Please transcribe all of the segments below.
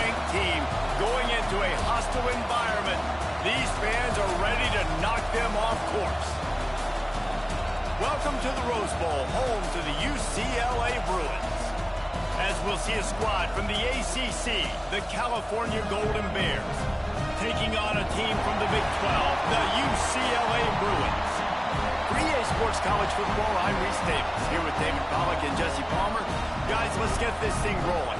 ranked team going into a hostile environment. These fans are ready to knock them off course. Welcome to the Rose Bowl, home to the UCLA Bruins. As we'll see a squad from the ACC, the California Golden Bears, taking on a team from the Big 12, the UCLA Bruins. For EA Sports College Football, I'm Reese Davis, here with David Pollack and Jesse Palmer. Guys, let's get this thing rolling.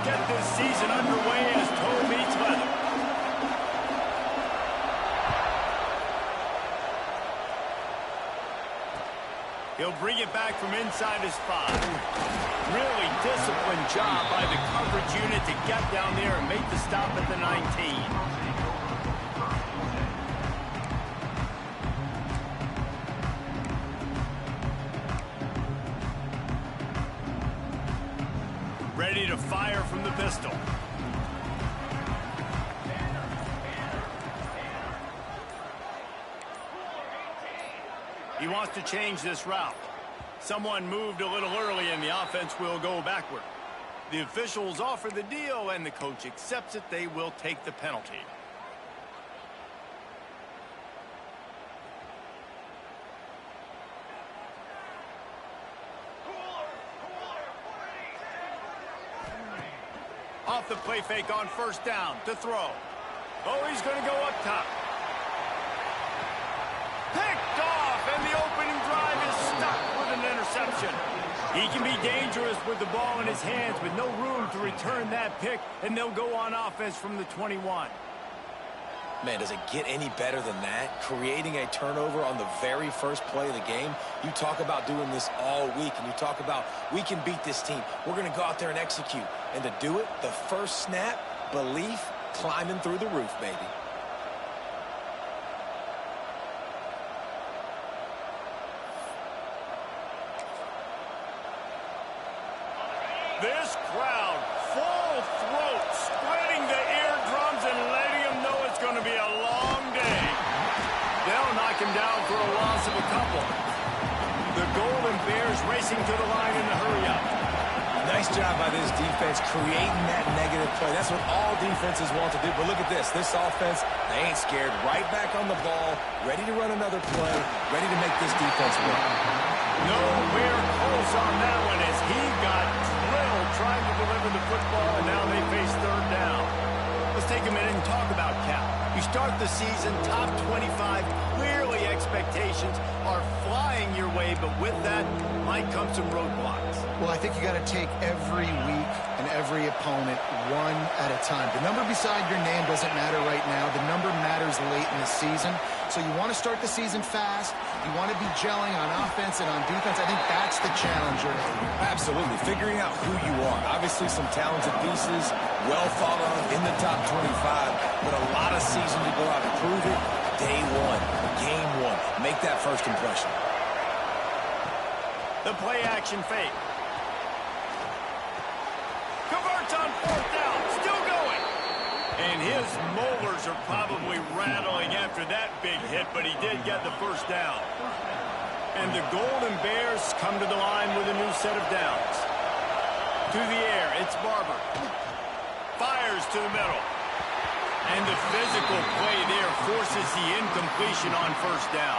Get this season underway as toe meets leather. He'll bring it back from inside his 5. Really disciplined job by the coverage unit to get down there and make the stop at the 19. Ready to fire from the pistol. He wants to change this route. Someone moved a little early and the offense will go backward. The officials offer the deal and the coach accepts it. They will take the penalty. Off the play fake on first down to throw. Oh, he's going to go up top. Picked off, and the opening drive is stuck with an interception. He can be dangerous with the ball in his hands with no room to return that pick, and they'll go on offense from the 21. Man, does it get any better than that? Creating a turnover on the very first play of the game. You talk about doing this all week, and you talk about, we can beat this team. We're going to go out there and execute. And to do it, the first snap, belief, climbing through the roof, baby. This crowd, full throat, spreading the eardrums and letting them know it's going to be a long day. They'll knock him down for a loss of a couple. The Golden Bears racing to the line in the hurry-up. Nice job by this defense creating that negative play. That's what all defenses want to do. But look at this. This offense, they ain't scared. Right back on the ball, ready to run another play, ready to make this defense win. Nowhere close on that one as he got drilled trying to deliver the football, and now they face third down. Let's take a minute and talk about Cal. You start the season top 25. Clearly expectations are flying your way, but with that might come some roadblocks. Well, I think you got to take every week and every opponent one at a time. The number beside your name doesn't matter right now. The number matters late in the season. So you want to start the season fast. You want to be gelling on offense and on defense. I think that's the challenge. Absolutely. Figuring out who you are. Obviously some talented pieces, well thought of in the top 25, but a lot of season to go out and prove it. Day one, game one. Make that first impression. The play action fake. Converts on fourth down. Still going. And his molars are probably rattling after that big hit, but he did get the first down. And the Golden Bears come to the line with a new set of downs. To the air, it's Barber. Fires to the middle. And the physical play there forces the incompletion on first down.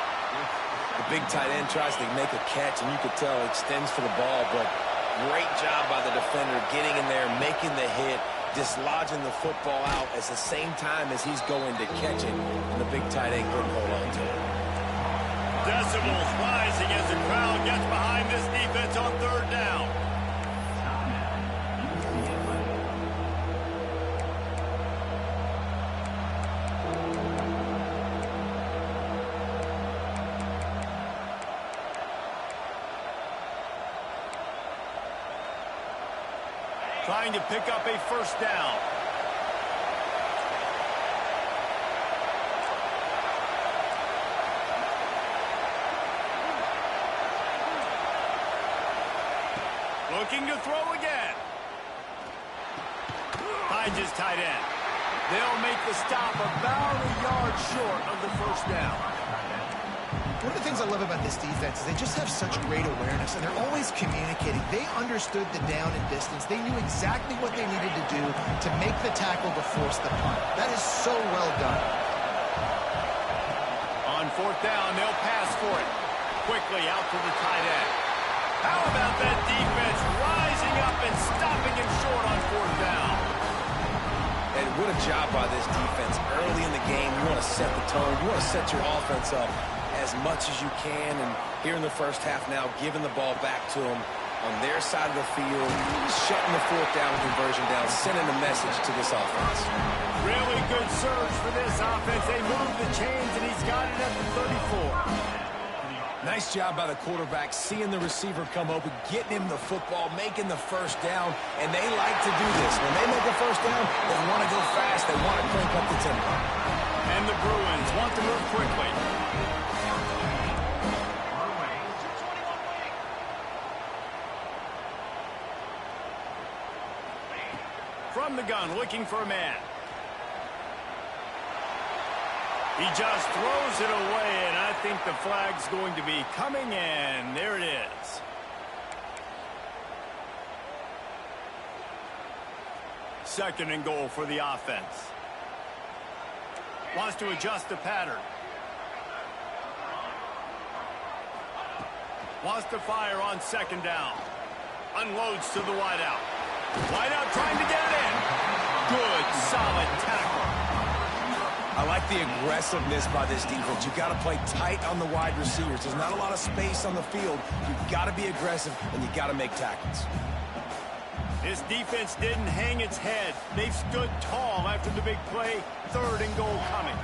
The big tight end tries to make a catch, and you could tell it extends for the ball, but great job by the defender getting in there, making the hit, dislodging the football out at the same time as he's going to catch it, and the big tight end couldn't hold on to it. Decibels rising as the crowd gets behind this defense on third down. Trying to pick up a first down. Looking to throw again. Finds his tight end. They'll make the stop about a yard short of the first down. One of the things I love about this defense is they just have such great awareness, and they're always communicating. They understood the down and distance. They knew exactly what they needed to do to make the tackle to force the punt. That is so well done. On fourth down, they'll pass for it. Quickly out to the tight end. How about that defense rising up and stopping him short on fourth down? And what a job by this defense. Early in the game, you want to set the tone. You want to set your offense up as much as you can. And here in the first half now, giving the ball back to them on their side of the field, shutting the fourth down conversion down, sending a message to this offense. Really good surge for this offense. They move the chains, and he's got it at the 34. Nice job by the quarterback, seeing the receiver come open, getting him the football, making the first down, and they like to do this. When they make a first down, they want to go fast. They want to crank up the tempo. And the Bruins want to move quickly. From the gun, looking for a man. He just throws it away, and I think the flag's going to be coming in. There it is. Second and goal for the offense. Wants to adjust the pattern. Wants to fire on second down. Unloads to the wideout. Wideout trying to get it in. Good, solid tackle. I like the aggressiveness by this defense. You've got to play tight on the wide receivers. There's not a lot of space on the field. You've got to be aggressive, and you've got to make tackles. This defense didn't hang its head. They've stood tall after the big play. Third and goal coming.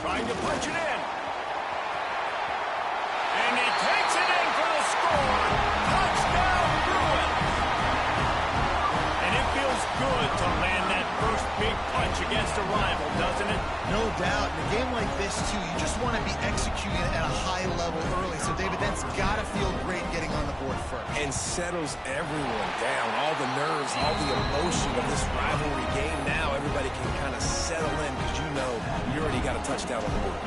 Trying to punch it in. And he takes it in for the score. Touchdown, Bruins. And it feels good to land that first big punch against a rival, doesn't it? No doubt. In a game like this, too, you just want to be executing at a high level early. So, David, that's got to feel great getting on the board first. And settles everyone down. All the nerves, all the emotion of this rivalry game. Now everybody can kind of settle in because you know you already got a touchdown on the board.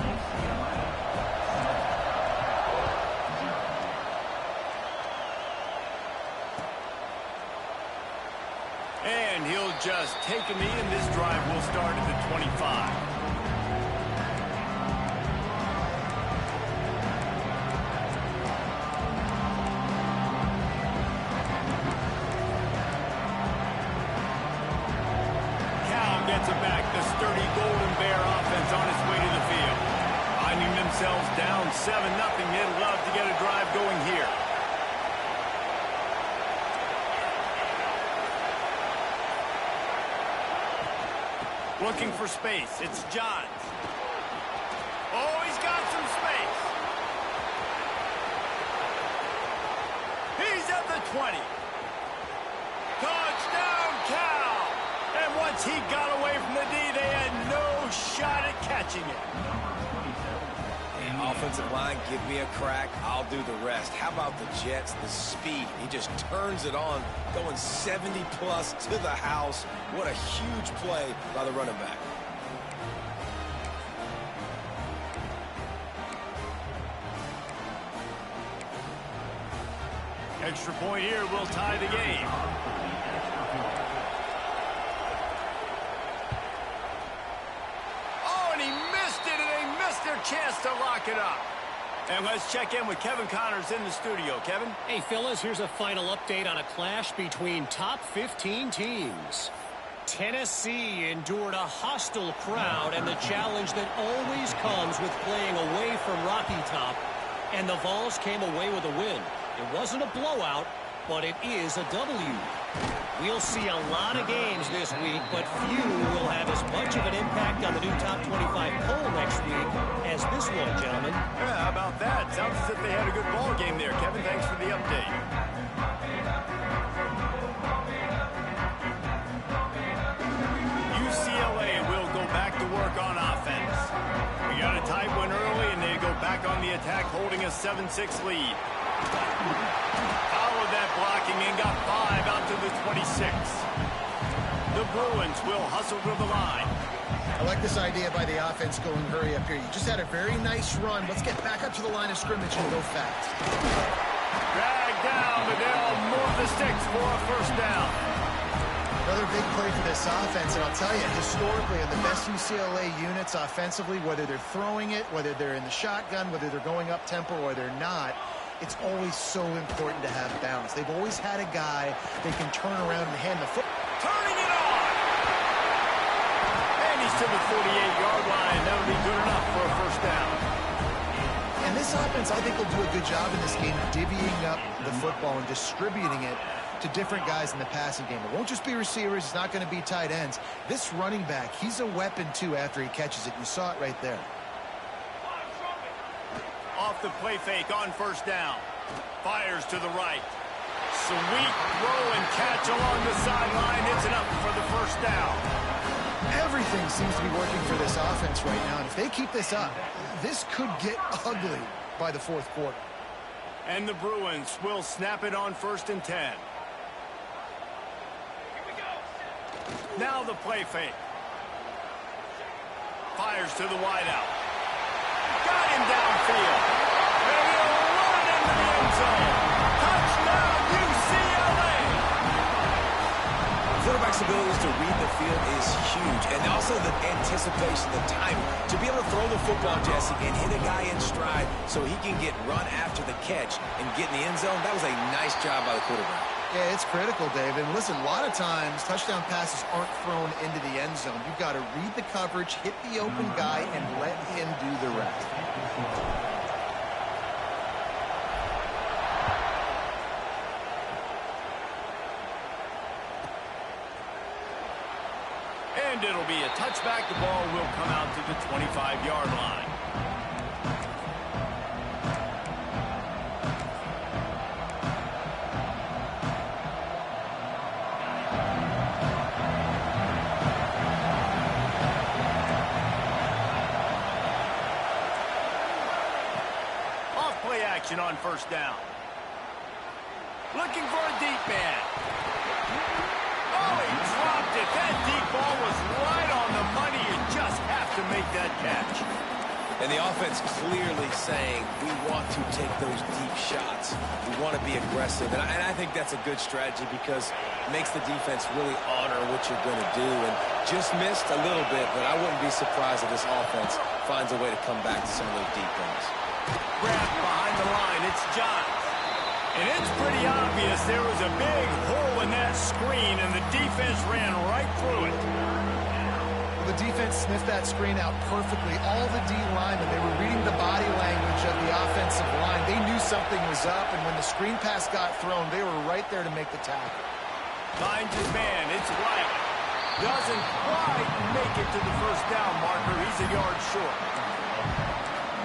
And he'll just take a knee, and this drive will start at the 25. Gets it back. The sturdy Golden Bear offense on its way to the field. Finding themselves down 7-0. They'd love to get a drive going here. Looking for space. It's Johns. Oh, he's got some space. He's at the 20. Touchdown, Cal. And once he got away from the D, they had no shot at catching it. And offensive line, give me a crack. I'll do the rest. How about the Jets, the speed? He just turns it on, going 70-plus to the house. What a huge play by the running back. Extra point here will tie the game. Chance to lock it up. And let's check in with Kevin Connors in the studio. Kevin? Hey, fellas, here's a final update on a clash between top 15 teams. Tennessee endured a hostile crowd and the challenge that always comes with playing away from Rocky Top. And the Vols came away with a win. It wasn't a blowout, but it is a W. We'll see a lot of games this week, but few will have as much of an impact on the new top 25 poll next week as this one, gentlemen. Yeah, how about that? Sounds as if they had a good ball game there. Kevin, thanks for the update. on the attack, holding a 7-6 lead. Followed that blocking and got 5 out to the 26. The Bruins will hustle to the line. I like this idea by the offense going hurry up here. You just had a very nice run. Let's get back up to the line of scrimmage and go fast. Drag down, but they'll move the sticks for a first down. Another big play for this offense, and I'll tell you, historically, in the best UCLA units offensively, whether they're throwing it, whether they're in the shotgun, whether they're going up-tempo or they're not, it's always so important to have balance. They've always had a guy they can turn around and hand the foot. Turning it on! And he's to the 48-yard line. That'll be good enough for a first down. And this offense, I think, will do a good job in this game divvying up the football and distributing it to different guys in the passing game. It won't just be receivers. It's not going to be tight ends. This running back, he's a weapon, too, after he catches it. You saw it right there. Off the play fake on first down. Fires to the right. Sweet throw and catch along the sideline. It's enough for the first down. Everything seems to be working for this offense right now. And if they keep this up, this could get ugly by the fourth quarter. And the Bruins will snap it on 1st and 10. Now the play fake. Fires to the wideout. Got him downfield. And he'll run into the end zone. Touchdown, UCLA! Quarterback's abilities to read the field is huge. And also the anticipation, the timing. To be able to throw the football, Jesse, and hit a guy in stride so he can get run after the catch and get in the end zone, that was a nice job by the quarterback. Yeah, it's critical, Dave. And listen, a lot of times touchdown passes aren't thrown into the end zone. You've got to read the coverage, hit the open guy, and let him do the rest. And it'll be a touchback. The ball will come out to the 25-yard line. On first down. Looking for a deep man. Oh, he dropped it. That deep ball was right on the money. You just have to make that catch. And the offense clearly saying, we want to take those deep shots. We want to be aggressive. And I think that's a good strategy because it makes the defense really honor what you're going to do. And just missed a little bit, but I wouldn't be surprised if this offense finds a way to come back to some of those deep ones. Wrapped behind the line, it's Johns. And it's pretty obvious there was a big hole in that screen, and the defense ran right through it. The defense sniffed that screen out perfectly. All the D linemen, they were reading the body language of the offensive line. They knew something was up, and when the screen pass got thrown, they were right there to make the tackle. Finds his man, it's White. Doesn't quite make it to the first down marker. He's a yard short.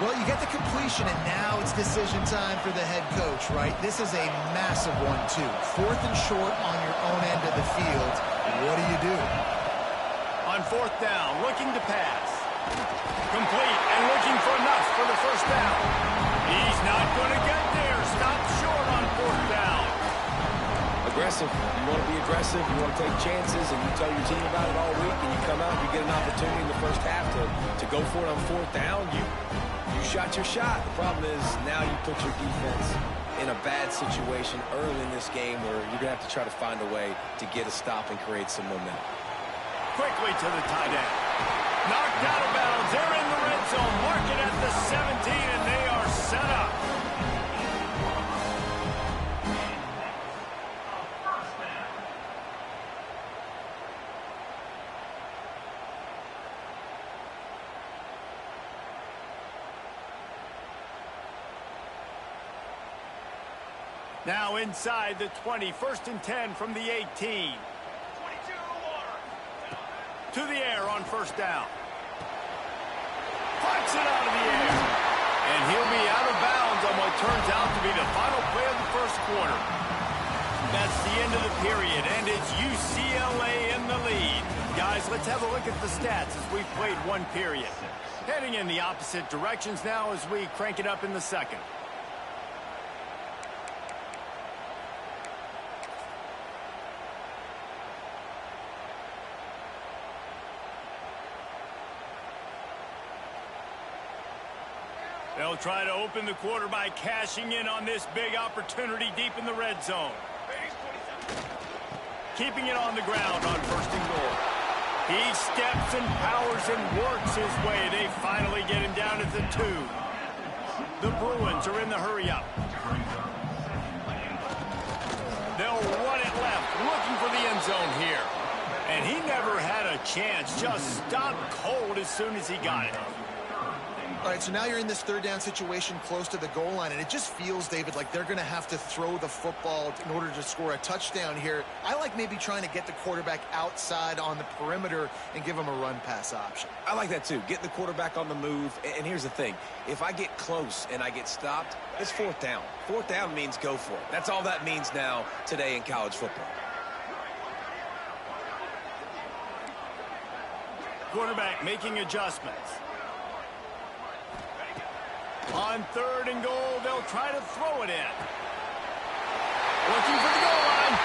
Well, you get the completion, and now it's decision time for the head coach, right? This is a massive one, too. 4th and short on your own end of the field. What do? On 4th down, looking to pass. Complete and looking for enough for the first down. He's not going to get there. Stop short on 4th down. Aggressive. You want to be aggressive. You want to take chances, and you tell your team about it all week, and you come out and you get an opportunity in the first half to go for it on 4th down. You shot your shot. The problem is now you put your defense in a bad situation early in this game where you're going to have to try to find a way to get a stop and create some momentum. Quickly to the tight end. Knocked out of bounds. They're in the red zone. Mark it at the 17, and they are set up. Now inside the 20, 1st and 10 from the 18. To the air on first down. Puts it out of the air. And he'll be out of bounds on what turns out to be the final play of the first quarter. That's the end of the period, and it's UCLA in the lead. Guys, let's have a look at the stats as we've played one period. Heading in the opposite directions now as we crank it up in the second. They'll try to open the quarter by cashing in on this big opportunity deep in the red zone. Keeping it on the ground on first and goal. He steps and powers and works his way. They finally get him down at the 2. The Bruins are in the hurry-up. They'll run it left, looking for the end zone here. And he never had a chance. Just stopped cold as soon as he got it. All right, so now you're in this third down situation close to the goal line, and it just feels, David, like they're going to have to throw the football in order to score a touchdown here. I like maybe trying to get the quarterback outside on the perimeter and give him a run-pass option. I like that too. Getting the quarterback on the move. And here's the thing. If I get close and I get stopped, it's fourth down. Fourth down means go for it. That's all that means now today in college football. Quarterback making adjustments. On third and goal, they'll try to throw it in. Looking for the goal line.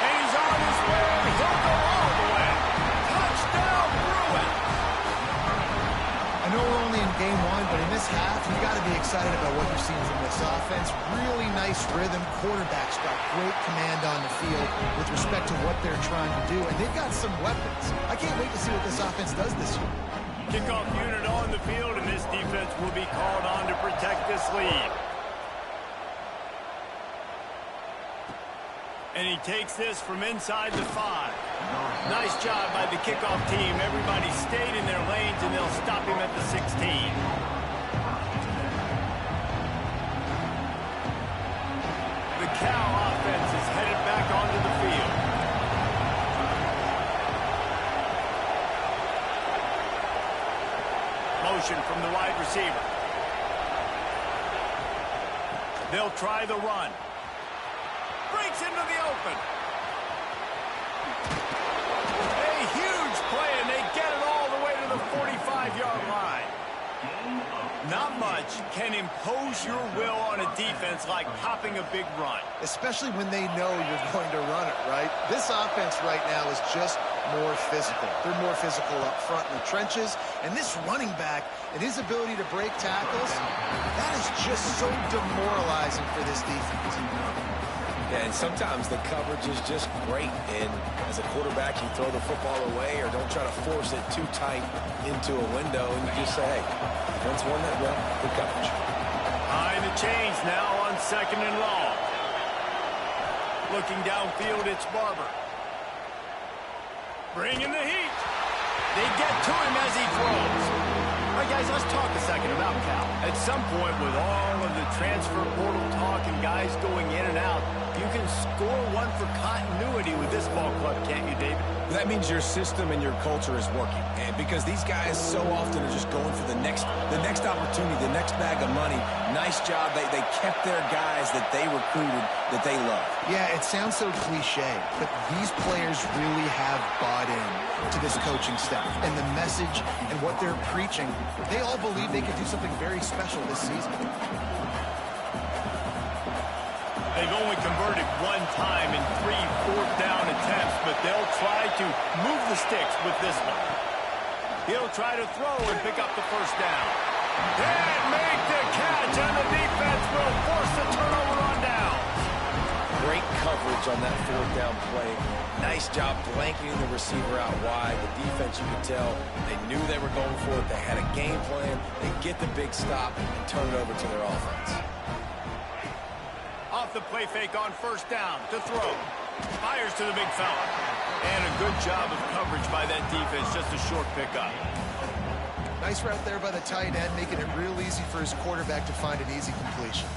And he's on his way. He'll go all the way. Touchdown, Bruins. I know we're only in game one, but in this half, you got to be excited about what you're seeing from this offense. Really nice rhythm. Quarterback's got great command on the field with respect to what they're trying to do. And they've got some weapons. I can't wait to see what this offense does this year. Kickoff unit on the field, and this defense will be called on to protect this lead. And he takes this from inside the 5. Nice job by the kickoff team. Everybody stayed in their lanes, and they'll stop him at the 16. The Cal offense is headed back onto the field. Motion from the wide receiver. They'll try the run. Breaks into the open. A huge play, and they get it all the way to the 45-yard line. Not much can impose your will on a defense like popping a big run. Especially when they know you're going to run it, right? This offense right now is just more physical. They're more physical up front in the trenches. And this running back and his ability to break tackles, that is just so demoralizing for this defense. Yeah, and sometimes the coverage is just great. And as a quarterback, you throw the football away or don't try to force it too tight into a window. And you just say, hey, once won that well, good coverage. Behind the chains now on second and long. Looking downfield, it's Barber. Bringing the heat. They get to him as he throws. All right, guys, let's talk a second about Cal. At some point, with all of the transfer portal talk and guys going in and out, you can score one for continuity with this ball club, can't you, David? That means your system and your culture is working. And because these guys so often are just going for the next opportunity, the next bag of money. Nice job. They kept their guys that they recruited, that they love. Yeah, it sounds so cliche, but these players really have bought in to this coaching staff and the message and what they're preaching. They all believe they could do something very special this season. They've only converted one time in 3 fourth-down attempts, but they'll try to move the sticks with this one. He'll try to throw and pick up the first down. And make the catch, and the defense will force the turnover on down. Great coverage on that fourth down play. Nice job blanketing the receiver out wide. The defense, you could tell, they knew they were going for it. They had a game plan. They get the big stop and turn it over to their offense. Off the play fake on first down to throw. Fires to the big fella. And a good job of coverage by that defense. Just a short pickup. Nice route there by the tight end, making it real easy for his quarterback to find an easy completion.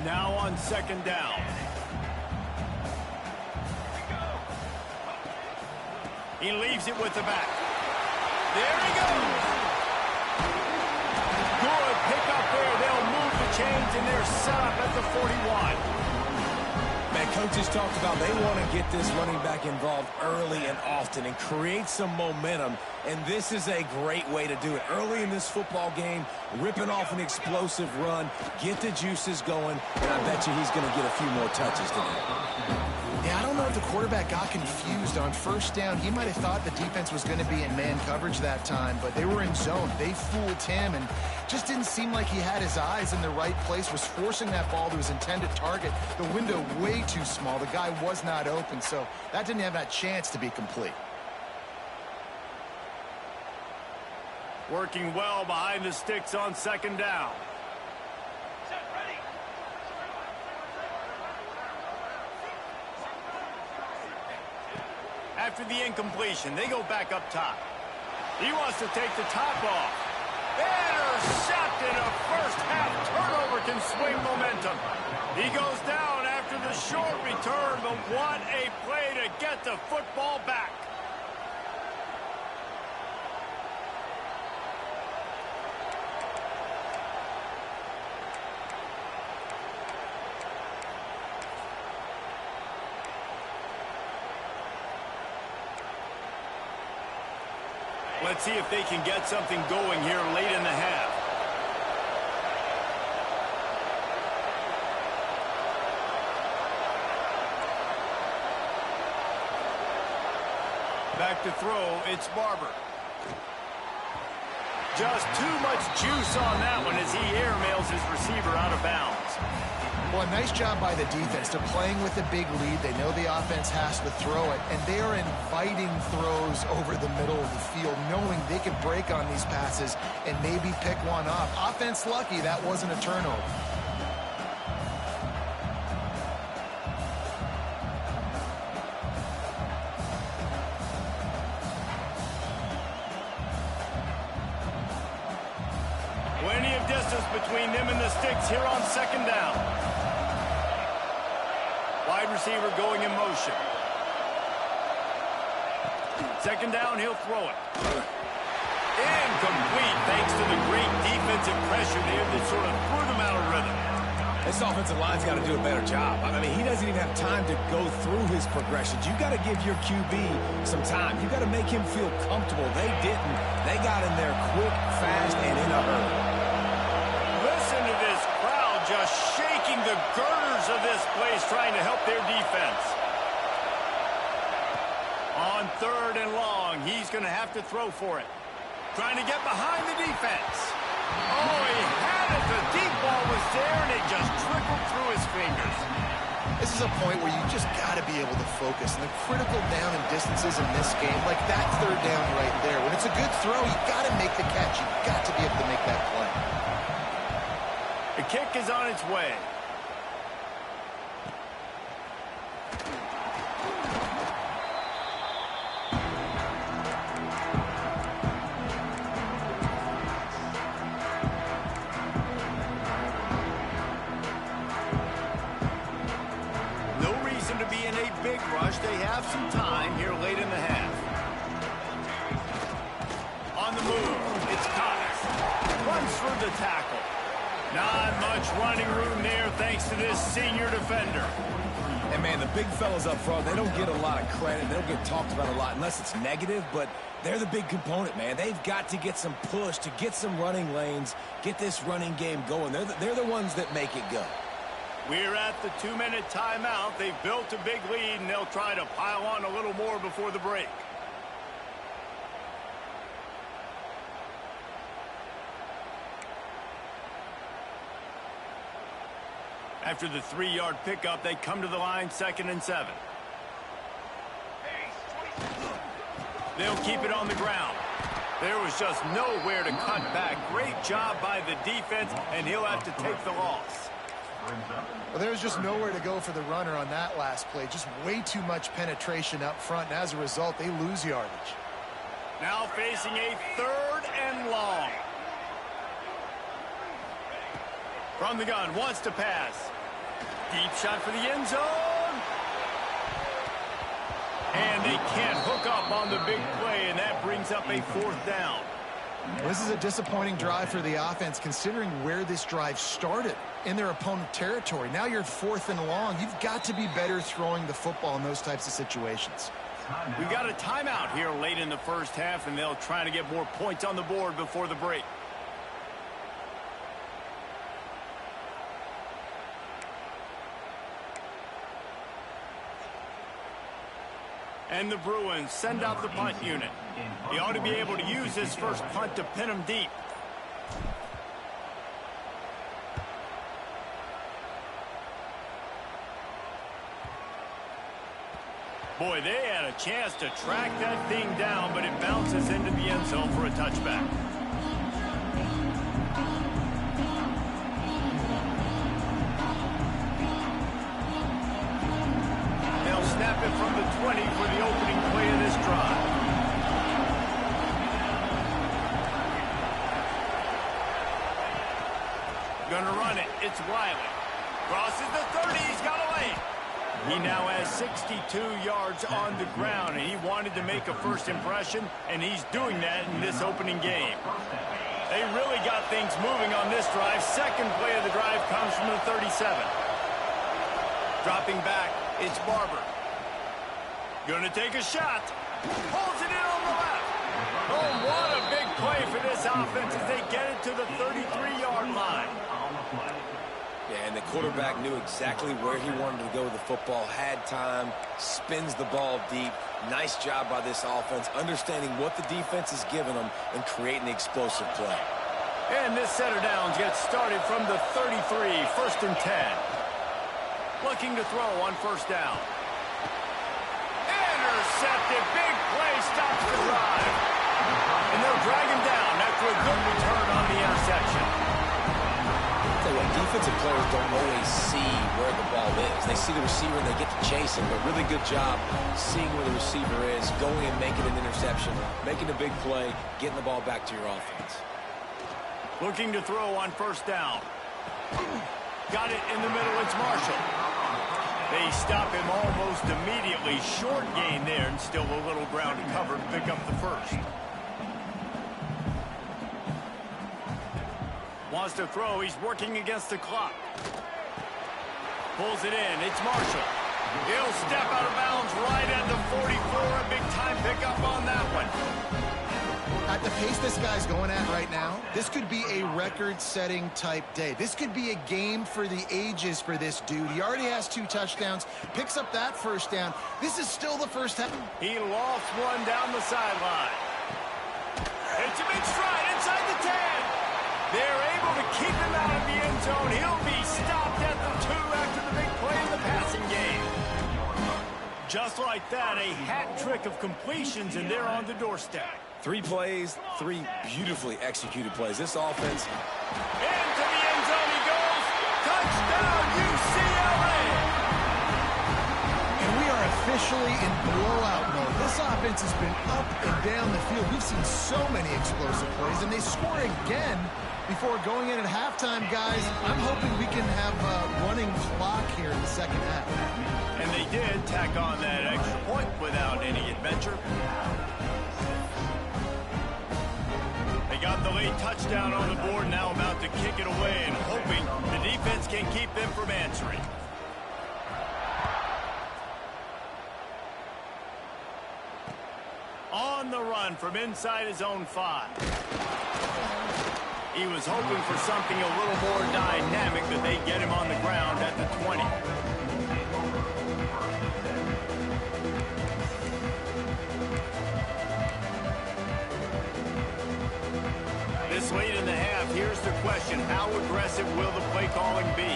Now on second down. He leaves it with the back. There he goes. Good pickup there. They'll move the chains, and they're set up at the 41. Man, coaches talked about they want to get this running back involved early and often and create some momentum, and this is a great way to do it. Early in this football game, ripping off an explosive run, get the juices going, and I bet you he's going to get a few more touches today. Yeah, I don't know if the quarterback got confused on first down. He might have thought the defense was going to be in man coverage that time, but they were in zone. They fooled him and just didn't seem like he had his eyes in the right place, was forcing that ball to his intended target. The window way too small. The guy was not open, so that didn't have that chance to be complete. Working well behind the sticks on second down. After the incompletion, they go back up top. He wants to take the top off. Intercepted. A first-half turnover can swing momentum. He goes down after the short return, but what a play to get the football back. Let's see if they can get something going here late in the half. Back to throw, it's Barber. Just too much juice on that one as he airmails his receiver out of bounds. Well, a nice job by the defense. They're playing with a big lead. They know the offense has to throw it, and they are inviting throws over the middle of the field, knowing they can break on these passes and maybe pick one off. Offense lucky that wasn't a turnover. Plenty of distance between them and the sticks here on second down. Wide receiver going in motion. Second down, he'll throw it. Incomplete thanks to the great defensive pressure there that sort of threw them out of rhythm. This offensive line's got to do a better job. I mean, he doesn't even have time to go through his progressions. You got to give your QB some time. You got to make him feel comfortable. They didn't. They got in there quick, fast, and in a hurry. Listen to this crowd just shaking the girders of this place trying to help their defense. On third and long, he's going to have to throw for it. Trying to get behind the defense. Oh, he had it. The deep ball was there, and it just trickled through his fingers. This is a point where you just got to be able to focus. And the critical down and distances in this game, like that third down right there, when it's a good throw, you got to make the catch. You got to be able to make that play. The kick is on its way. No reason to be in a big rush. They have some time here late in the half. On the move, it's Cox. Runs through the tackle. Not much running room there thanks to this senior defender. And, man, the big fellas up front, they don't get a lot of credit. They don't get talked about a lot unless it's negative, but they're the big component, man. They've got to get some push to get some running lanes, get this running game going. They're the ones that make it go. We're at the 2-minute timeout. They've built a big lead, and they'll try to pile on a little more before the break. After the 3-yard pickup, they come to the line, 2nd and 7. They'll keep it on the ground. There was just nowhere to cut back. Great job by the defense, and he'll have to take the loss. Well, there was just nowhere to go for the runner on that last play. Just way too much penetration up front, and as a result, they lose yardage. Now facing a 3rd and long. From the gun, wants to pass. Deep shot for the end zone. And they can't hook up on the big play, and that brings up a 4th down. This is a disappointing drive for the offense, considering where this drive started, in their opponent territory. Now you're 4th and long. You've got to be better throwing the football in those types of situations. We got a timeout here late in the first half, and they'll try to get more points on the board before the break. And the Bruins send out the punt unit. They ought to be able to use this first punt to pin them deep. Boy, they had a chance to track that thing down, but it bounces into the end zone for a touchback. Snap it from the 20 for the opening play of this drive. Gonna run it. It's Riley. Crosses the 30. He's got a lane. He now has 62 yards on the ground, and he wanted to make a first impression, and he's doing that in this opening game. They really got things moving on this drive. Second play of the drive comes from the 37. Dropping back, it's Barber. Gonna take a shot. Pulls it in on the left. Oh, what a big play for this offense as they get it to the 33-yard line. Yeah, and the quarterback knew exactly where he wanted to go with the football, had time, spins the ball deep. Nice job by this offense, understanding what the defense is giving them and creating the explosive play. And this setter downs gets started from the 33, 1st and 10. Looking to throw on first down. Intercepted. Big play stops the drive. And they'll drag him down after a good return on the interception. I'll tell you what, defensive players don't always see where the ball is. They see the receiver and they get to chase him. A really good job seeing where the receiver is, going and making an interception, making a big play, getting the ball back to your offense. Looking to throw on first down. Got it in the middle. It's Marshall. They stop him almost immediately. Short gain there, and still a little ground to cover to pick up the first. Wants to throw. He's working against the clock. Pulls it in. It's Marshall. He'll step out of bounds right at the 44. A big-time pickup on that one. At the pace this guy's going at right now, this could be a record-setting type day. This could be a game for the ages for this dude. He already has 2 touchdowns, picks up that first down. This is still the first half. He lost one down the sideline. It's a big stride inside the 10. They're able to keep him out of the end zone. He'll be stopped at the 2 after the big play in the passing game. Just like that, a hat trick of completions, and they're on the doorstep. 3 plays, 3 beautifully executed plays. This offense. Into the end zone he goes. Touchdown, UCLA. And we are officially in blowout mode. This offense has been up and down the field. We've seen so many explosive plays, and they score again before going in at halftime, guys. I'm hoping we can have a running clock here in the second half. And they did tack on that extra point without any adventure. They got the late touchdown on the board, now about to kick it away and hoping the defense can keep them from answering. On the run from inside his own 5. He was hoping for something a little more dynamic, that they get him on the ground at the 20. This late in the half, here's the question: how aggressive will the play calling be?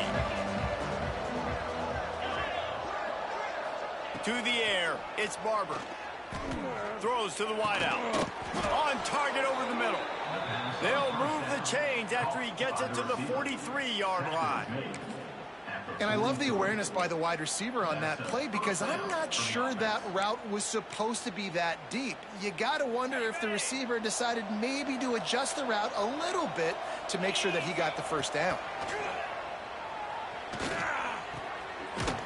To the air, it's Barber. Throws to the wideout. On target over the middle. They'll move the chains after he gets it to the 43-yard line. And I love the awareness by the wide receiver on that play, because I'm not sure that route was supposed to be that deep. You got to wonder if the receiver decided maybe to adjust the route a little bit to make sure that he got the first down.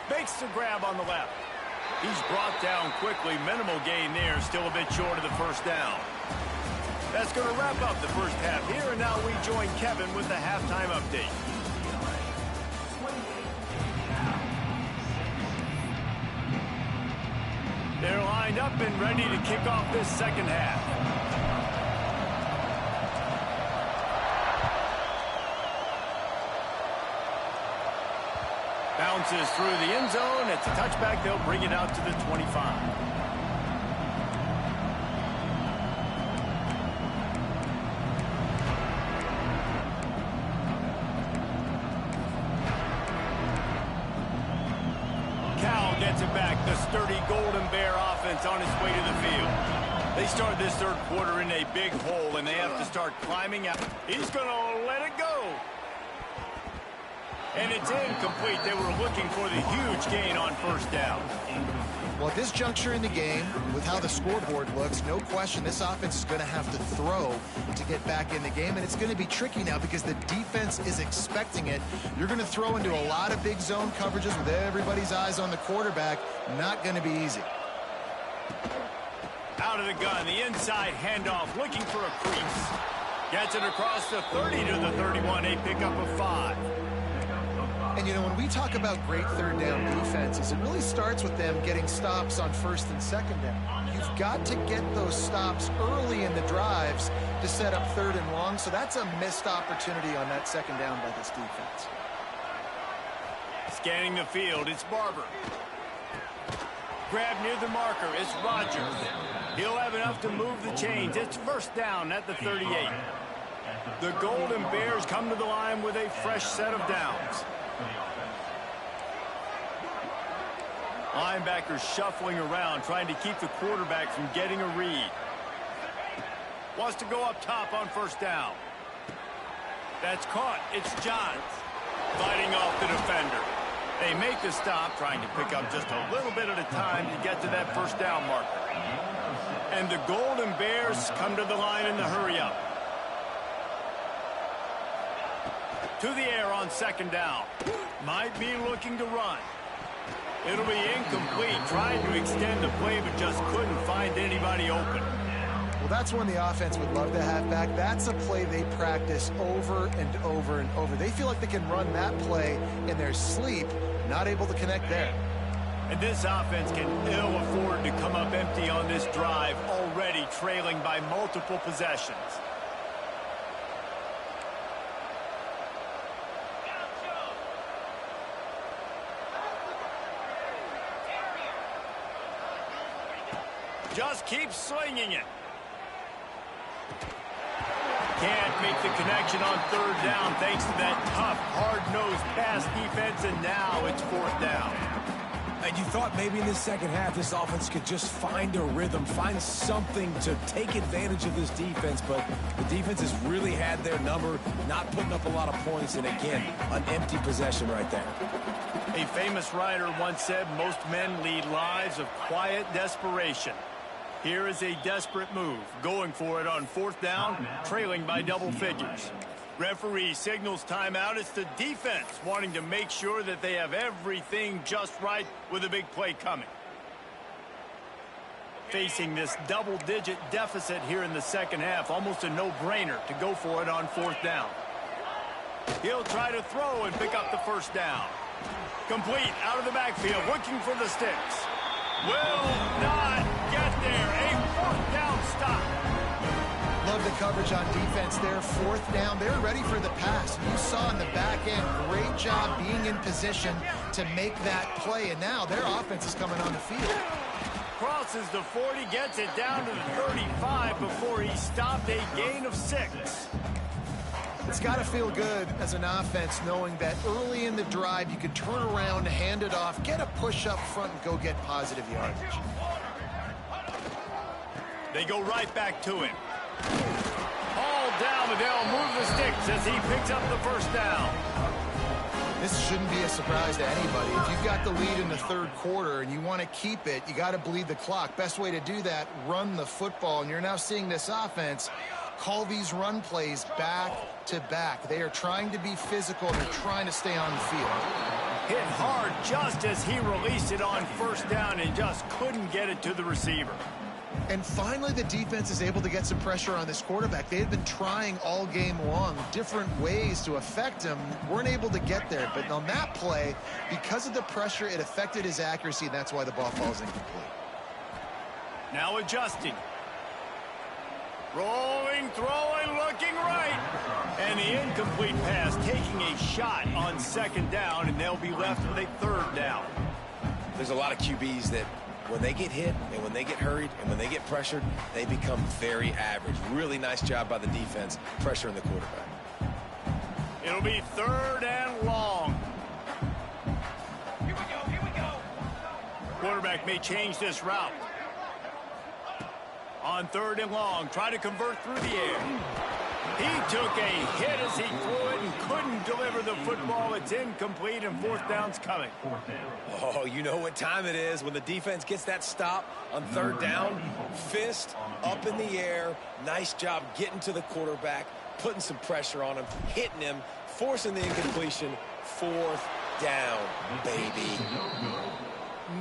Makes the grab on the left. He's brought down quickly. Minimal gain there. Still a bit short of the first down. That's going to wrap up the first half here, and now we join Kevin with the halftime update. They're lined up and ready to kick off this second half. Bounces through the end zone. It's a touchback. They'll bring it out to the 25. Gets it back. The sturdy Golden Bear offense on its way to the field. They start this third quarter in a big hole, and they have to start climbing out. He's going to let it go. And it's incomplete. They were looking for the huge gain on first down. Well, at this juncture in the game, with how the scoreboard looks, no question this offense is going to have to throw to get back in the game, and it's going to be tricky now because the defense is expecting it. You're going to throw into a lot of big zone coverages with everybody's eyes on the quarterback. Not going to be easy. Out of the gun, the inside handoff, looking for a crease. Gets it across the 30 to the 31, a pickup of 5. And, you know, when we talk about great third down defenses, it really starts with them getting stops on first and second down. You've got to get those stops early in the drives to set up third and long, so that's a missed opportunity on that second down by this defense. Scanning the field, it's Barber. Grab near the marker, it's Rodgers. He'll have enough to move the chains. It's first down at the 38. The Golden Bears come to the line with a fresh set of downs. Linebackers shuffling around, trying to keep the quarterback from getting a read. Wants to go up top on first down. That's caught. It's Johns fighting off the defender. They make the stop, trying to pick up just a little bit at a time to get to that first down marker. And the Golden Bears come to the line in the hurry-up. To the air on second down. Might be looking to run. It'll be incomplete, trying to extend the play, but just couldn't find anybody open. Well, that's one the offense would love to have back. That's a play they practice over and over and over. They feel like they can run that play in their sleep, not able to connect there. And this offense can ill afford to come up empty on this drive, already trailing by multiple possessions. Just keep swinging it. Can't make the connection on third down thanks to that tough, hard-nosed pass defense, and now it's fourth down. And you thought maybe in the second half this offense could just find a rhythm, find something to take advantage of this defense, but the defense has really had their number, not putting up a lot of points, and again, an empty possession right there. A famous writer once said, most men lead lives of quiet desperation. Here is a desperate move, going for it on fourth down, trailing by double figures. Referee signals timeout. It's the defense wanting to make sure that they have everything just right with a big play coming. Facing this double-digit deficit here in the second half, almost a no-brainer to go for it on fourth down. He'll try to throw and pick up the first down. Complete out of the backfield, looking for the sticks. Will not get there. A fourth down stop. Love the coverage on defense there. Fourth down. They're ready for the pass. You saw in the back end, great job being in position to make that play. And now their offense is coming on the field. Crosses the 40, gets it down to the 35 before he stopped, a gain of 6. It's got to feel good as an offense knowing that early in the drive you can turn around, hand it off, get a push up front, and go get positive yardage. They go right back to him. All down, but they'll move the sticks as he picks up the first down. This shouldn't be a surprise to anybody. If you've got the lead in the third quarter and you want to keep it, you got to bleed the clock. Best way to do that, run the football. And you're now seeing this offense call these run plays back to back. They are trying to be physical, and they're trying to stay on the field. Hit hard just as he released it on first down and just couldn't get it to the receiver. And finally, the defense is able to get some pressure on this quarterback. They had been trying all game long different ways to affect him. Weren't able to get there. But on that play, because of the pressure, it affected his accuracy, and that's why the ball falls incomplete. Now adjusting. Rolling, throwing, looking right. And the incomplete pass taking a shot on second down, and they'll be left with a third down. There's a lot of QBs that when they get hit and when they get hurried and when they get pressured, they become very average. Really nice job by the defense pressuring the quarterback. It'll be third and long. Here we go. Quarterback may change this route. On third and long, try to convert through the air. He took a hit as he threw it and couldn't deliver the football. It's incomplete, and fourth down's coming. Oh, you know what time it is when the defense gets that stop on third down. Fist up in the air. Nice job getting to the quarterback, putting some pressure on him, hitting him, forcing the incompletion. Fourth down, baby.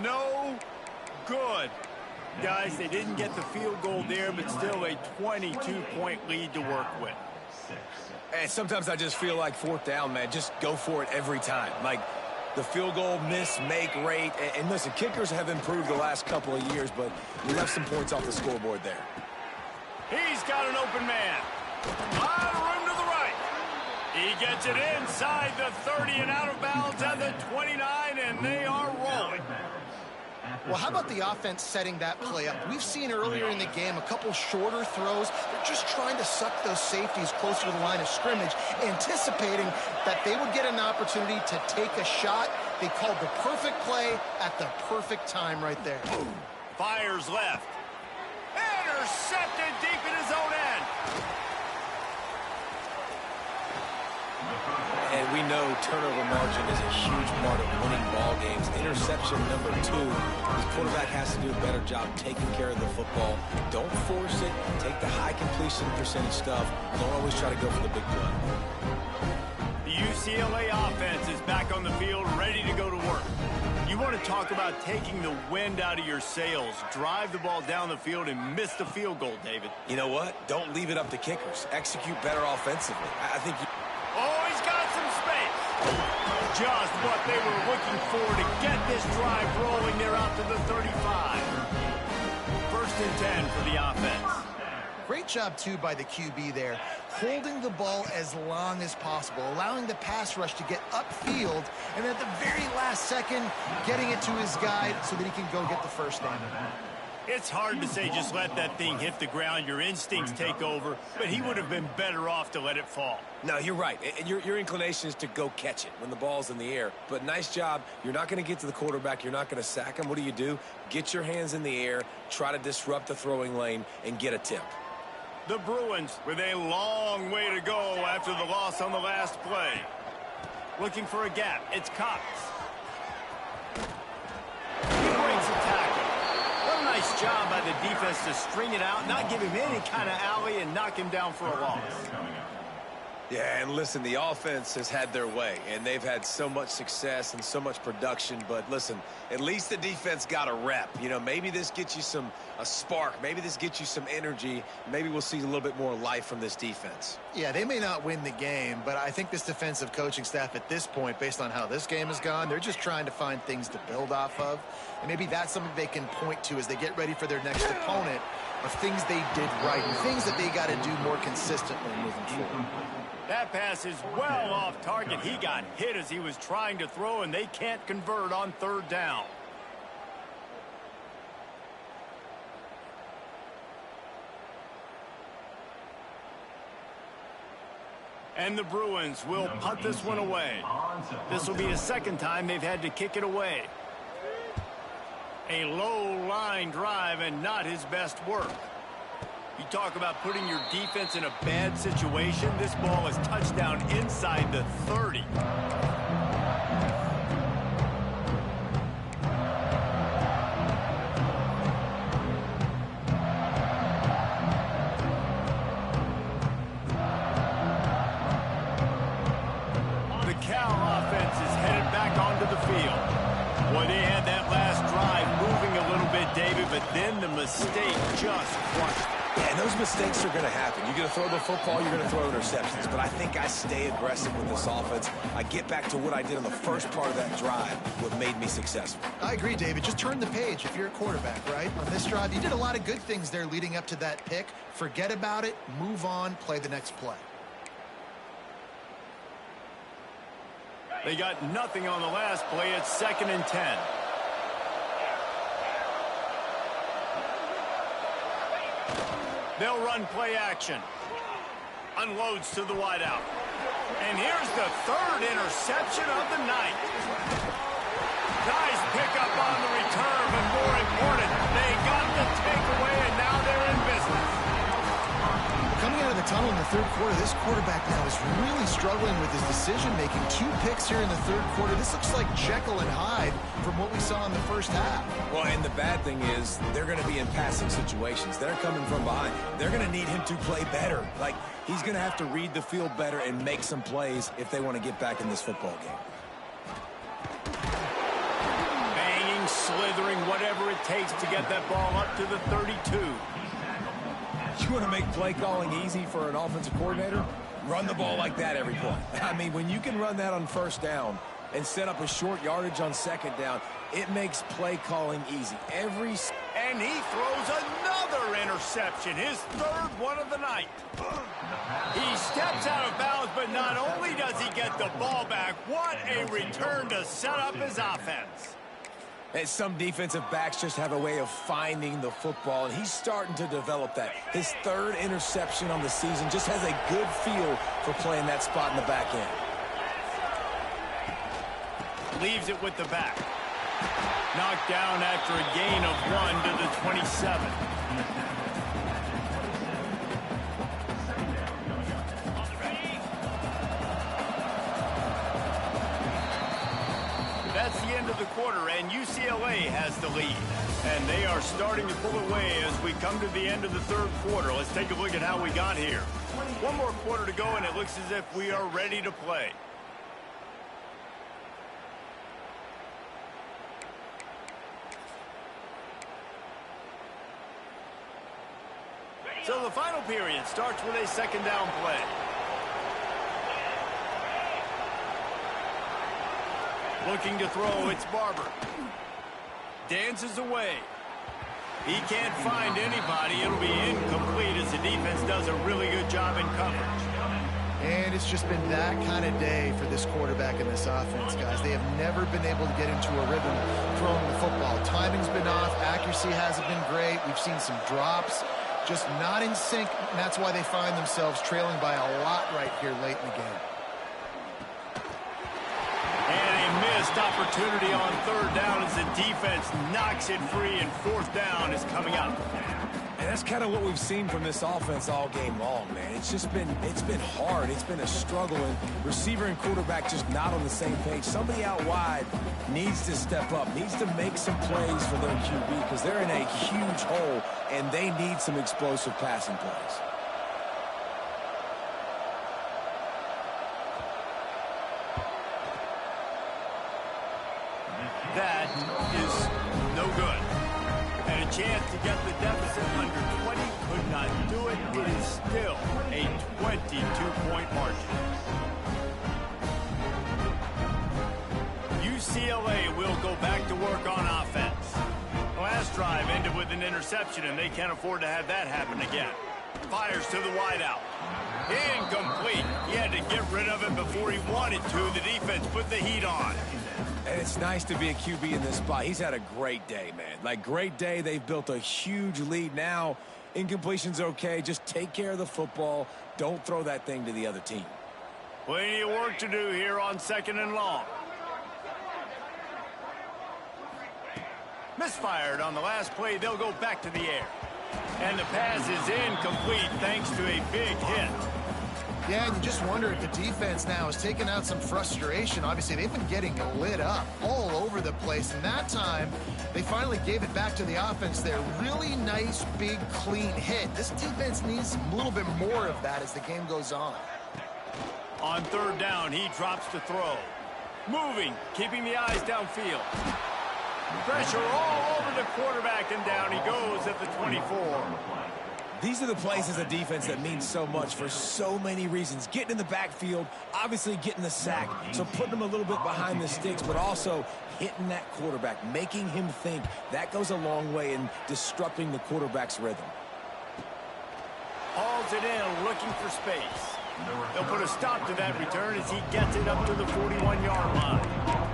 No good. Guys, they didn't get the field goal there, but still a 22-point lead to work with. And sometimes I just feel like fourth down, man, just go for it every time. Like the field goal miss, make rate. And listen, kickers have improved the last couple of years, but we left some points off the scoreboard there. He's got an open man. A lot of room to the right. He gets it inside the 30 and out of bounds at the 29, and they are rolling. Well, how about the offense setting that play up? We've seen earlier in the game a couple shorter throws. They're just trying to suck those safeties closer to the line of scrimmage, anticipating that they would get an opportunity to take a shot. They called the perfect play at the perfect time right there. Fires left. Intercepted deep in his own end. And we know turnover margin is a huge part of winning ball games. Interception number 2. This quarterback has to do a better job taking care of the football. Don't force it. Take the high completion percentage stuff. Don't always try to go for the big play. The UCLA offense is back on the field, ready to go to work. You want to talk about taking the wind out of your sails. Drive the ball down the field and miss the field goal, David. You know what? Don't leave it up to kickers. Execute better offensively. I think you... Oh, he's got some space. Just what they were looking for to get this drive rolling. They're out to the 35. First and 10 for the offense. Great job, too, by the QB there, holding the ball as long as possible, allowing the pass rush to get upfield, and at the very last second, getting it to his guy so that he can go get the first down. It's hard to say just let that thing hit the ground. Your instincts take over, but he would have been better off to let it fall. No, you're right. And your inclination is to go catch it when the ball's in the air. But nice job. You're not going to get to the quarterback. You're not going to sack him. What do? Get your hands in the air, try to disrupt the throwing lane, and get a tip. The Bruins with a long way to go after the loss on the last play. Looking for a gap. It's Cox. He breaks a tackle. What a nice job by the defense to string it out, not give him any kind of alley, and knock him down for a loss. Yeah, and listen, the offense has had their way, and they've had so much success and so much production. But listen, at least the defense got a rep. You know, maybe this gets you a spark. Maybe this gets you some energy. Maybe we'll see a little bit more life from this defense. Yeah, they may not win the game, but I think this defensive coaching staff at this point, based on how this game has gone, they're just trying to find things to build off of. And maybe that's something they can point to as they get ready for their next opponent, of things they did right and things that they got to do more consistently moving forward. That pass is well off target. He got hit as he was trying to throw, and they can't convert on third down. And the Bruins will punt this one away. This will be the second time they've had to kick it away. A low line drive and not his best work. You talk about putting your defense in a bad situation. This ball is touchdown inside the 30. The Cal offense is headed back onto the field. Boy, they had that last drive moving a little bit, David, but then the mistake just crushed it. Yeah, and those mistakes are going to happen. You're going to throw the football, you're going to throw interceptions. But I think I stay aggressive with this offense. I get back to what I did in the first part of that drive, what made me successful. I agree, David. Just turn the page if you're a quarterback, right? On this drive, you did a lot of good things there leading up to that pick. Forget about it, move on, play the next play. They got nothing on the last play. It's 2nd and 10. They'll run play action. Unloads to the wideout. And here's the 3rd interception of the night. Nice pickup on the return, but more important, they got the takeaway, and now they're in business. Coming out of the tunnel in the 3rd quarter, this quarterback now is really struggling with his decision-making. 2 picks here in the 3rd quarter. This looks like Jekyll and Hyde from what we saw in the first half. Well, and the bad thing is they're going to be in passing situations. They're coming from behind. They're going to need him to play better. Like, he's going to have to read the field better and make some plays if they want to get back in this football game. Banging, slithering, whatever it takes to get that ball up to the 32. You want to make play calling easy for an offensive coordinator? Run the ball like that every play. I mean, when you can run that on 1st down and set up a short yardage on 2nd down, it makes play calling easy. And he throws another interception, his 3rd one of the night. He steps out of bounds, but not only does he get the ball back, what a return to set up his offense. And some defensive backs just have a way of finding the football, and he's starting to develop that. His 3rd interception on the season just has a good feel for playing that spot in the back end. Leaves it with the back. Knocked down after a gain of 1 to the 27. That's the end of the quarter, and UCLA has the lead. And they are starting to pull away as we come to the end of the 3rd quarter. Let's take a look at how we got here. 1 more quarter to go, and it looks as if we are ready to play. So the final period starts with a 2nd down play. Looking to throw, it's Barber. Dances away. He can't find anybody. It'll be incomplete as the defense does a really good job in coverage. And it's just been that kind of day for this quarterback and this offense, guys. They have never been able to get into a rhythm throwing the football. Timing's been off. Accuracy hasn't been great. We've seen some drops. Just not in sync, and that's why they find themselves trailing by a lot right here late in the game. And a missed opportunity on 3rd down as the defense knocks it free, and 4th down is coming up. And that's kind of what we've seen from this offense all game long, man. It's been hard. It's been a struggle, and receiver and quarterback just not on the same page. Somebody out wide needs to step up, needs to make some plays for their QB because they're in a huge hole, and they need some explosive passing plays. That is no good. And a chance to get the deficit under 20, could not do it. It is still a 22-point margin. UCLA will go back to work on offense. The last drive ended with an interception, and they can't afford to have that happen again. Fires to the wideout. Incomplete. He had to get rid of it before he wanted to. The defense put the heat on. And it's nice to be a QB in this spot. He's had a great day, man. Like, great day. They've built a huge lead now. Incompletion's okay. Just take care of the football. Don't throw that thing to the other team. Plenty of work to do here on 2nd and long. Misfired on the last play. They'll go back to the air. And the pass is incomplete thanks to a big hit. Yeah, and you just wonder if the defense now has taken out some frustration. Obviously, they've been getting lit up all over the place. And that time, they finally gave it back to the offense there. Really nice, big, clean hit. This defense needs a little bit more of that as the game goes on. On 3rd down, he drops to throw. Moving, keeping the eyes downfield. Pressure all over the quarterback, and down he goes at the 24. These are the plays as a defense that mean so much for so many reasons. Getting in the backfield, obviously getting the sack, so putting them a little bit behind the sticks, but also hitting that quarterback, making him think. That goes a long way in disrupting the quarterback's rhythm. Hauls it in, looking for space. They'll put a stop to that return as he gets it up to the 41-yard line.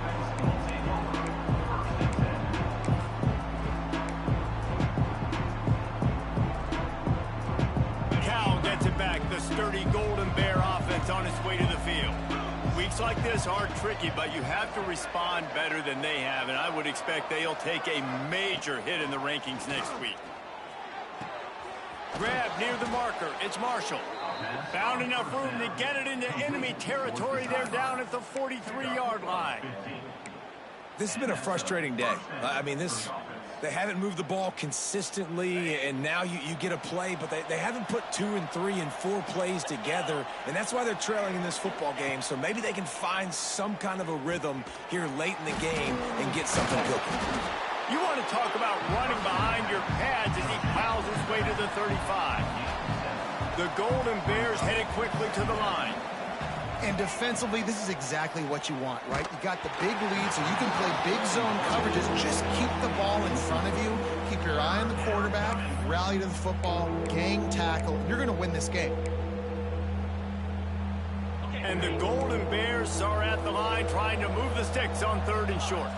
The sturdy Golden Bear offense on its way to the field. Weeks like this are tricky, but you have to respond better than they have, and I would expect they'll take a major hit in the rankings next week. Grab near the marker. It's Marshall. Found enough room to get it into enemy territory. They're down at the 43-yard line. This has been a frustrating day. I mean, they haven't moved the ball consistently, and now you get a play, but they haven't put 2 and 3 and 4 plays together, and that's why they're trailing in this football game. So maybe they can find some kind of a rhythm here late in the game and get something cooking. You want to talk about running behind your pads as he plows his way to the 35. The Golden Bears headed quickly to the line. And defensively, this is exactly what you want, right? You got the big lead, so you can play big zone coverages. Just keep the ball in front of you. Keep your eye on the quarterback. Rally to the football. Gang tackle. You're going to win this game. And the Golden Bears are at the line trying to move the sticks on 3rd and short.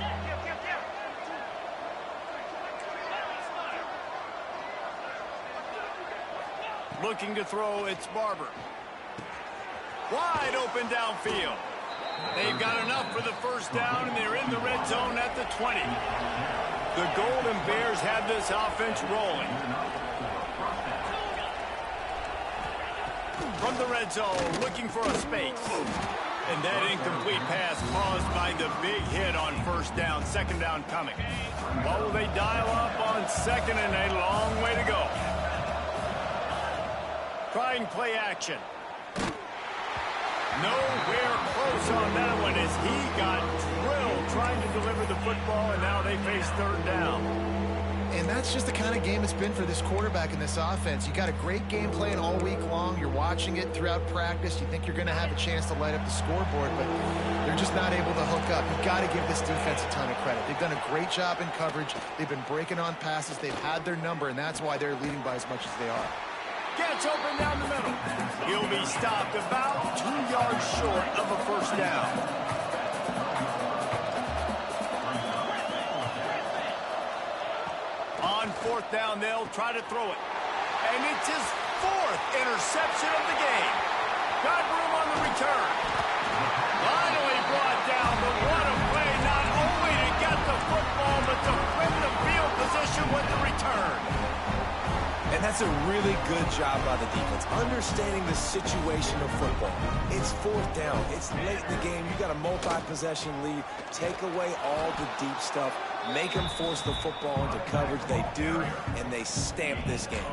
Looking to throw, it's Barber. Wide open downfield. They've got enough for the first down, and they're in the red zone at the 20. The Golden Bears have this offense rolling. From the red zone, looking for a space. And that incomplete pass caused by the big hit on first down, 2nd down coming. What will they dial up on 2nd and a long way to go? Trying play action. Nowhere close on that one as he got drilled trying to deliver the football, and now they face 3rd down. And that's just the kind of game it's been for this quarterback in this offense. You got a great game plan all week long. You're watching it throughout practice. You think you're going to have a chance to light up the scoreboard, but they're just not able to hook up. You've got to give this defense a ton of credit. They've done a great job in coverage. They've been breaking on passes. They've had their number, and that's why they're leading by as much as they are. Gets open down the middle. He'll be stopped about 2 yards short of a first down. On 4th down, they'll try to throw it. And it's his 4th interception of the game. Got room on the return. Finally brought down, but what a play, not only to get the football, but to win the field position with the return. And that's a really good job by the defense, understanding the situation of football. It's 4th down. It's late in the game. You got a multi-possession lead. Take away all the deep stuff. Make them force the football into coverage. They do, and they stamp this game.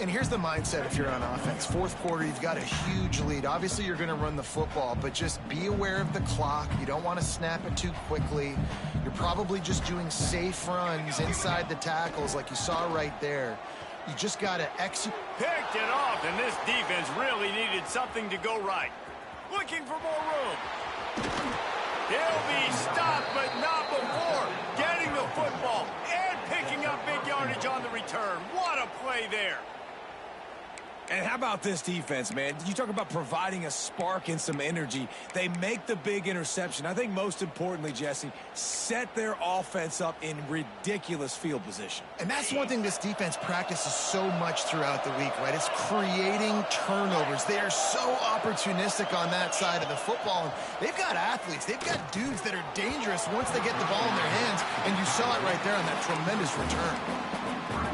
And here's the mindset if you're on offense. 4th quarter, you've got a huge lead. Obviously, you're going to run the football, but just be aware of the clock. You don't want to snap it too quickly. You're probably just doing safe runs inside the tackles like you saw right there. You just got to execute. Picked it off, and this defense really needed something to go right. Looking for more room. He'll be stopped, but not before getting the football and picking up big yardage on the return. What a play there. And how about this defense, man? You talk about providing a spark and some energy. They make the big interception. I think most importantly, Jesse, set their offense up in ridiculous field position. And that's one thing this defense practices so much throughout the week, right? It's creating turnovers. They are so opportunistic on that side of the football. And they've got athletes. They've got dudes that are dangerous once they get the ball in their hands. And you saw it right there on that tremendous return.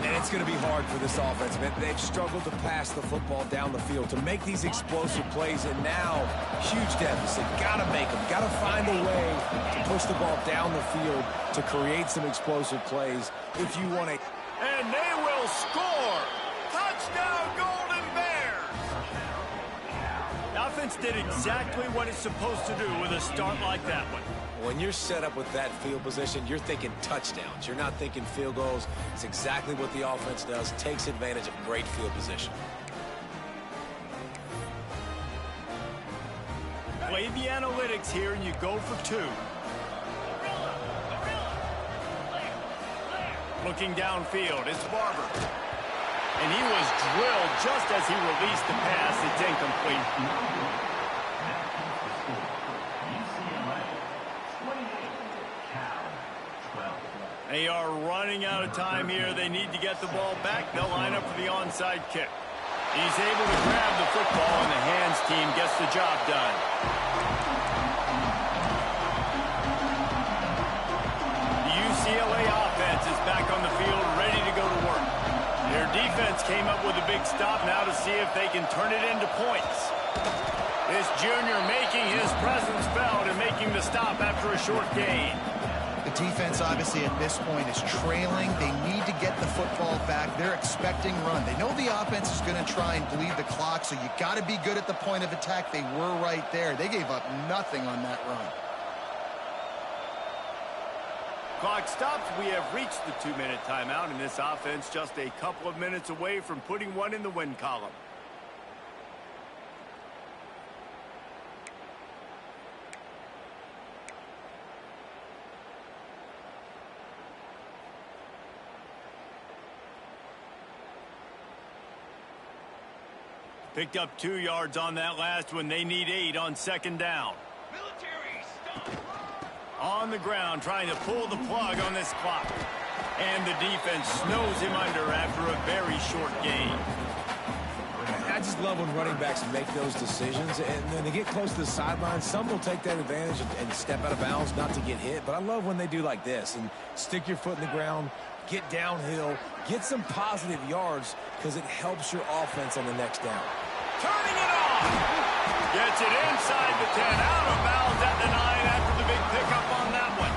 And it's going to be hard for this offense, man. They've struggled to pass the football down the field, to make these explosive plays, and now, huge deficit. Got to make them. Got to find a way to push the ball down the field to create some explosive plays if you want to. And they will score. Touchdown, Golden Bears. offense did exactly what it's supposed to do with a start like that one. When you're set up with that field position, you're thinking touchdowns. You're not thinking field goals. It's exactly what the offense does. Takes advantage of great field position. Play the analytics here and you go for 2. Looking downfield, it's Barber. And he was drilled just as he released the pass. It's incomplete. They are running out of time here. They need to get the ball back. They'll line up for the onside kick. He's able to grab the football, and the hands team gets the job done. The UCLA offense is back on the field, ready to go to work. Their defense came up with a big stop now to see if they can turn it into points. This junior making his presence felt and making the stop after a short gain. The defense, obviously, at this point is trailing. They need to get the football back. They're expecting run. They know the offense is going to try and bleed the clock, so you got to be good at the point of attack. They were right there. They gave up nothing on that run. Clock stops. We have reached the 2-minute timeout, and this offense just a couple of minutes away from putting one in the win column. Picked up 2 yards on that last one. They need 8 on second down. Military, stop. On the ground, trying to pull the plug on this clock. And the defense snows him under after a very short gain. I just love when running backs make those decisions. And when they get close to the sideline, some will take that advantage and step out of bounds not to get hit. But I love when they do like this and stick your foot in the ground, get downhill, get some positive yards because it helps your offense on the next down. Turning it off. Gets it inside the 10, out of bounds at the 9 after the big pickup on that one.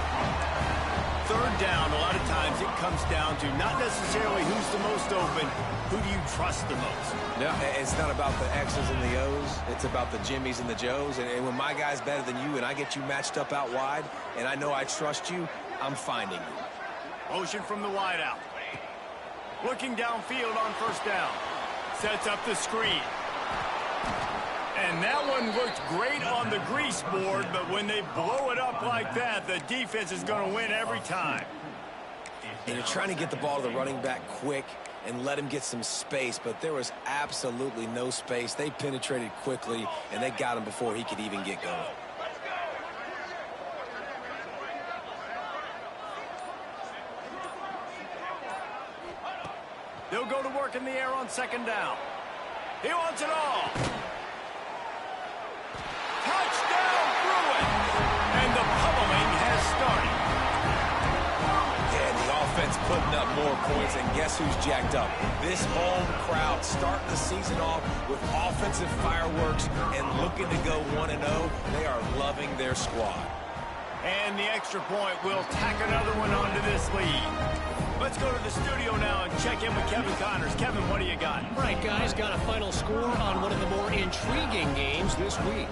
Third down, a lot of times it comes down to not necessarily who's the most open, who do you trust the most? No, it's not about the X's and the O's. It's about the Jimmys and the Joes. And when my guy's better than you and I get you matched up out wide and I know I trust you, I'm finding you. Motion from the wideout. Looking downfield on first down. Sets up the screen. And that one looked great on the grease board, but when they blow it up like that, the defense is going to win every time. And you're trying to get the ball to the running back quick and let him get some space, but there was absolutely no space. They penetrated quickly, and they got him before he could even get going. They'll go to work in the air on second down. He wants it all. Touchdown, Bruins! And the pummeling has started. Yeah, the offense putting up more points, and guess who's jacked up? This home crowd starting the season off with offensive fireworks and looking to go 1-0. They are loving their squad. And the extra point will tack another one onto this lead. Let's go to the studio now and check in with Kevin Connors. Kevin, what do you got? Right, guys, got a final score on one of the more intriguing games this week.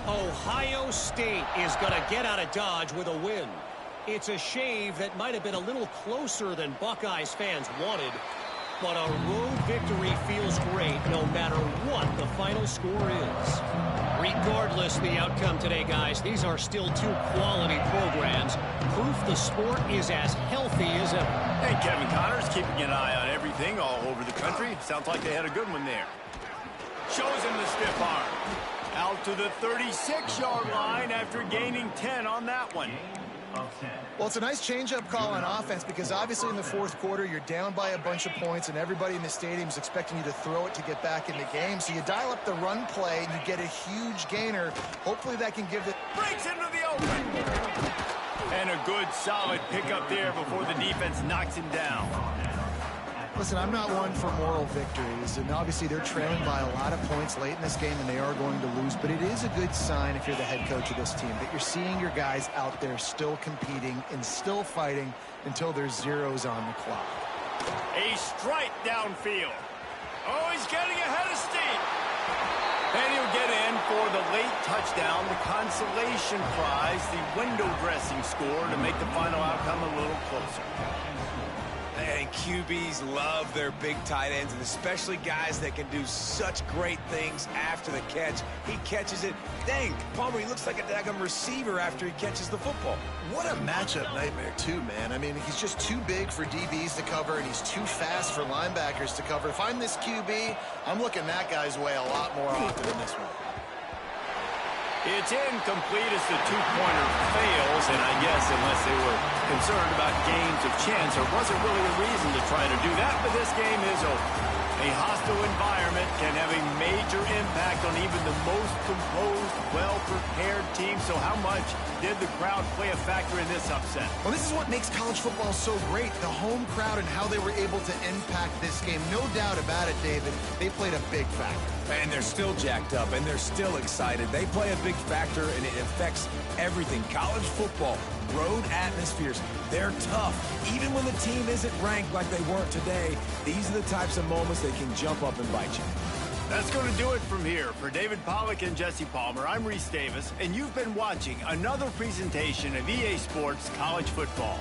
Ohio State is going to get out of Dodge with a win. It's a shave that might have been a little closer than Buckeyes fans wanted, but a road victory feels great no matter what the final score is. Regardless of the outcome today, guys, these are still 2 quality programs. Proof the sport is as healthy as ever. Hey, Kevin Connors keeping an eye on everything all over the country. Sounds like they had a good one there. Shows him the stiff arm. Out to the 36-yard line after gaining 10 on that one. Well, it's a nice change-up call on offense because obviously in the fourth quarter you're down by a bunch of points and everybody in the stadium is expecting you to throw it to get back in the game. So you dial up the run play and you get a huge gainer. Hopefully that can give it. Breaks into the open. And a good solid pickup there before the defense knocks him down. Listen, I'm not one for moral victories, and obviously they're trailing by a lot of points late in this game, and they are going to lose, but it is a good sign if you're the head coach of this team that you're seeing your guys out there still competing and still fighting until there's zeros on the clock. A strike downfield. Oh, he's getting ahead of steam. And he'll get in for the late touchdown, the consolation prize, the window dressing score to make the final outcome a little closer. And QBs love their big tight ends, and especially guys that can do such great things after the catch. He catches it. Dang, Palmer, he looks like a daggum receiver after he catches the football. What a matchup nightmare, too, man. I mean, he's just too big for DBs to cover, and he's too fast for linebackers to cover. If I'm this QB, I'm looking that guy's way a lot more often than this one. It's incomplete as the two-pointer fails, and I guess unless they were concerned about games of chance, there wasn't really a reason to try to do that, but this game is over. A hostile environment can have a major impact on even the most composed, well-prepared team, so how much did the crowd play a factor in this upset? Well, this is what makes college football so great, the home crowd and how they were able to impact this game. No doubt about it, David. They played a big factor. And they're still jacked up, and they're still excited. They play a big factor, and it affects everything. College football, road atmospheres, they're tough. Even when the team isn't ranked like they weren't today, these are the types of moments that can jump up and bite you. That's going to do it from here. For David Pollack and Jesse Palmer, I'm Reese Davis, and you've been watching another presentation of EA Sports College Football.